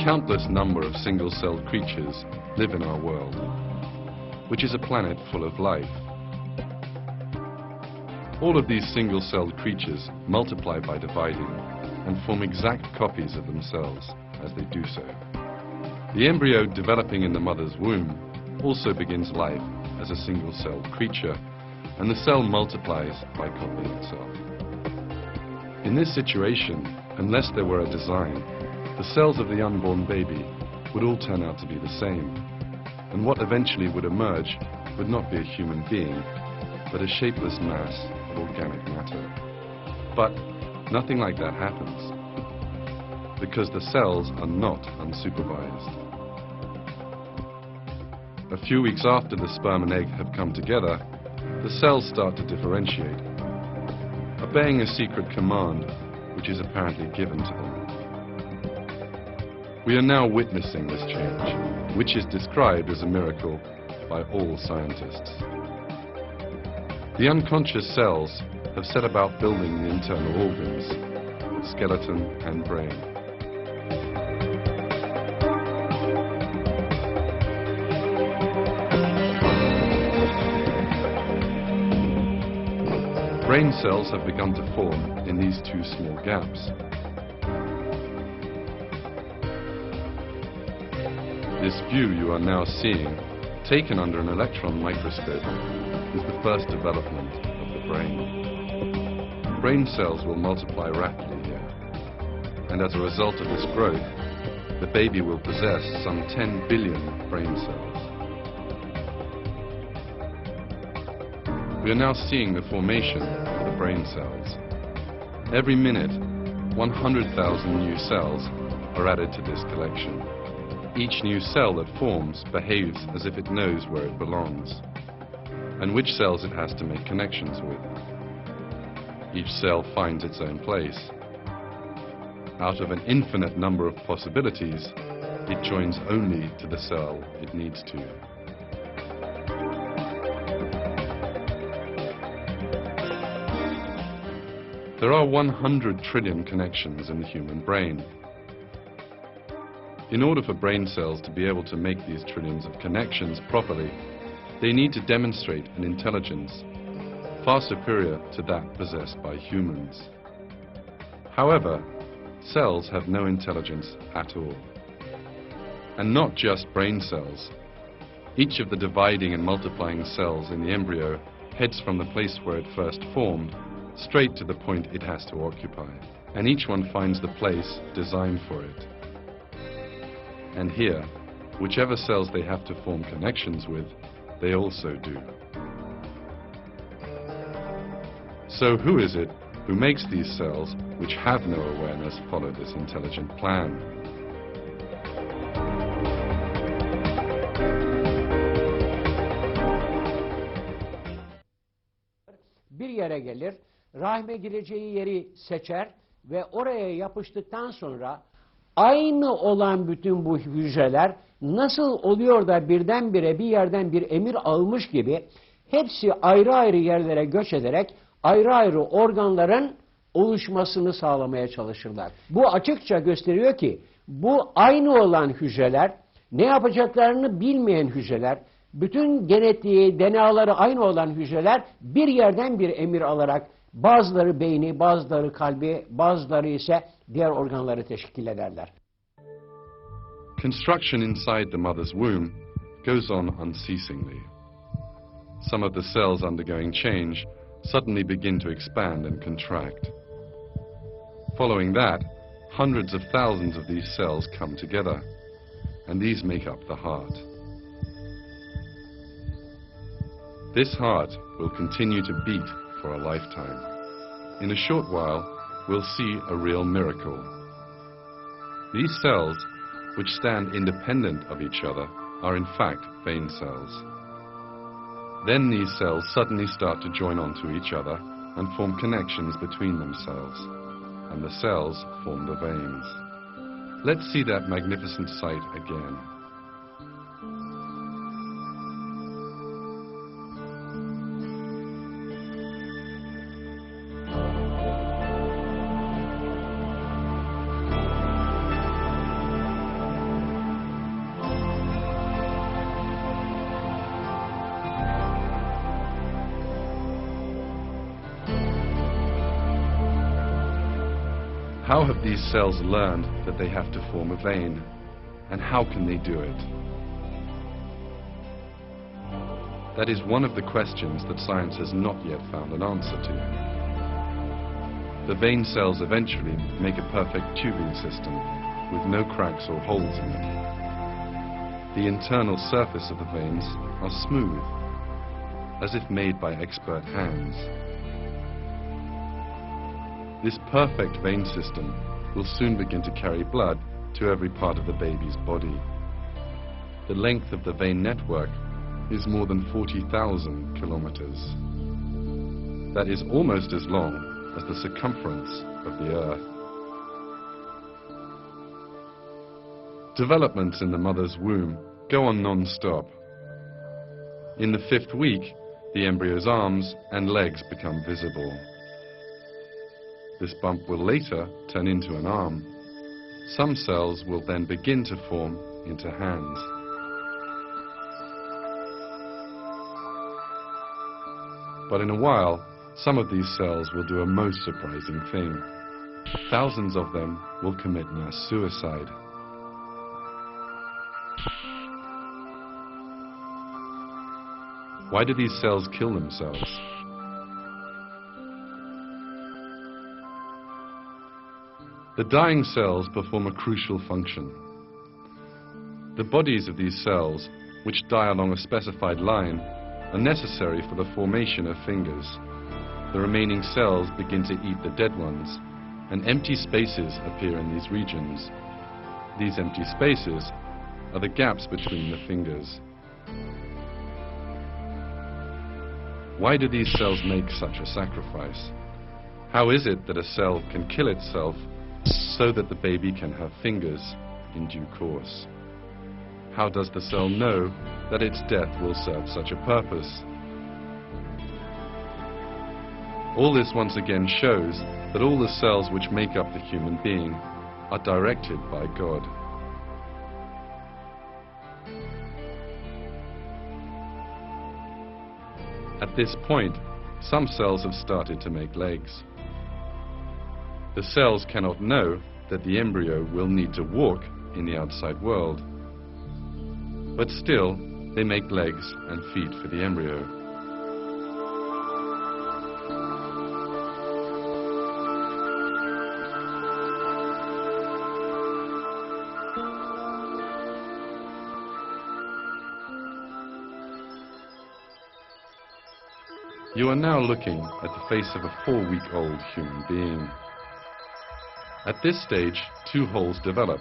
countless number of single-celled creatures live in our world, which is a planet full of life. All of these single-celled creatures multiply by dividing and form exact copies of themselves as they do so. The embryo developing in the mother's womb also begins life as a single-celled creature, and the cell multiplies by copying itself. In this situation, unless there were a design, the cells of the unborn baby would all turn out to be the same, and what eventually would emerge would not be a human being, but a shapeless mass of organic matter. But nothing like that happens, because the cells are not unsupervised. A few weeks after the sperm and egg have come together, the cells start to differentiate, obeying a secret command which is apparently given to them. We are now witnessing this change, which is described as a miracle by all scientists. The unconscious cells have set about building the internal organs, skeleton and brain. Brain cells have begun to form in these two small gaps. This view you are now seeing, taken under an electron microscope, is the first development of the brain. Brain cells will multiply rapidly here, and as a result of this growth, the baby will possess some 10 billion brain cells. We are now seeing the formation of the brain cells. Every minute, 100,000 new cells are added to this collection. Each new cell that forms behaves as if it knows where it belongs, and which cells it has to make connections with. Each cell finds its own place. Out of an infinite number of possibilities, it joins only to the cell it needs to. There are 100 trillion connections in the human brain. In order for brain cells to be able to make these trillions of connections properly, they need to demonstrate an intelligence far superior to that possessed by humans. However, cells have no intelligence at all. And not just brain cells. Each of the dividing and multiplying cells in the embryo heads from the place where it first formed straight to the point it has to occupy, and each one finds the place designed for it. And here, whichever cells they have to form connections with, they also do. So who is it who makes these cells, which have no awareness, follow this intelligent plan? Bir yere gelir, rahme gireceği yeri seçer ve oraya yapıştıktan sonra aynı olan bütün bu hücreler nasıl oluyor da birdenbire bir yerden bir emir almış gibi hepsi ayrı ayrı yerlere göç ederek ayrı ayrı organların oluşmasını sağlamaya çalışırlar. Bu açıkça gösteriyor ki bu aynı olan hücreler, ne yapacaklarını bilmeyen hücreler, bütün genetiği, DNA'ları aynı olan hücreler bir yerden bir emir alarak bazıları beyni, bazıları kalbi, bazıları ise diğer organları teşkil ederler. Construction inside the mother's womb goes on unceasingly. Some of the cells undergoing change suddenly begin to expand and contract. Following that, hundreds of thousands of these cells come together, and these make up the heart. This heart will continue to beat for a lifetime. In a short while, we'll see a real miracle. These cells, which stand independent of each other, are in fact vein cells. Then these cells suddenly start to join onto each other and form connections between themselves, and the cells form the veins. Let's see that magnificent sight again. How have these cells learned that they have to form a vein? And how can they do it? That is one of the questions that science has not yet found an answer to. The vein cells eventually make a perfect tubing system with no cracks or holes in it. The internal surface of the veins are smooth, as if made by expert hands. This perfect vein system will soon begin to carry blood to every part of the baby's body. The length of the vein network is more than 40,000 kilometers. That is almost as long as the circumference of the Earth. Developments in the mother's womb go on non-stop. In the 5th week, the embryo's arms and legs become visible. This bump will later turn into an arm. Some cells will then begin to form into hands. But in a while, some of these cells will do a most surprising thing. Thousands of them will commit mass suicide. Why do these cells kill themselves? The dying cells perform a crucial function. The bodies of these cells, which die along a specified line, are necessary for the formation of fingers. The remaining cells begin to eat the dead ones, and empty spaces appear in these regions. These empty spaces are the gaps between the fingers. Why do these cells make such a sacrifice? How is it that a cell can kill itself so that the baby can have fingers in due course? How does the cell know that its death will serve such a purpose? All this once again shows that all the cells which make up the human being are directed by God. At this point, some cells have started to make legs. The cells cannot know that the embryo will need to walk in the outside world. But still, they make legs and feet for the embryo. You are now looking at the face of a 4-week-old human being. At this stage, 2 holes develop,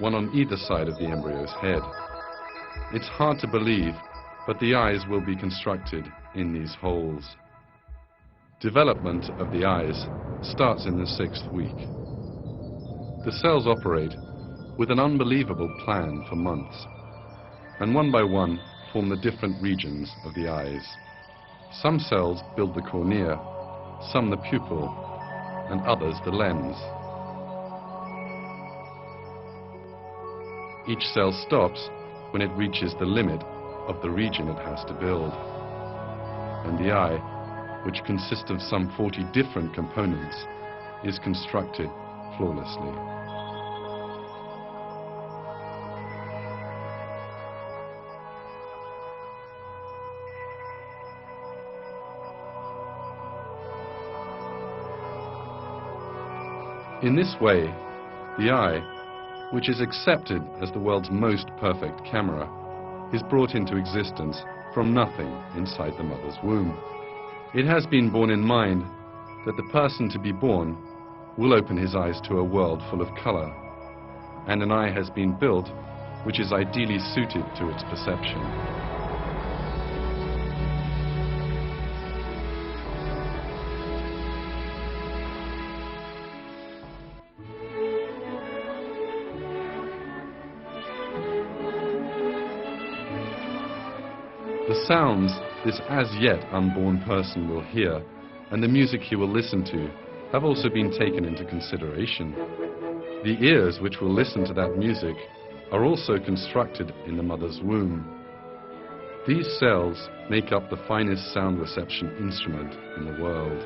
one on either side of the embryo's head. It's hard to believe, but the eyes will be constructed in these holes. Development of the eyes starts in the 6th week. The cells operate with an unbelievable plan for months, and one by one form the different regions of the eyes. Some cells build the cornea, some the pupil, and others the lens. Each cell stops when it reaches the limit of the region it has to build. And the eye, which consists of some 40 different components, is constructed flawlessly. In this way, the eye, which is accepted as the world's most perfect camera, is brought into existence from nothing inside the mother's womb. It has been borne in mind that the person to be born will open his eyes to a world full of color, and an eye has been built which is ideally suited to its perception. The sounds this as yet unborn person will hear and the music he will listen to have also been taken into consideration. The ears which will listen to that music are also constructed in the mother's womb. These cells make up the finest sound reception instrument in the world.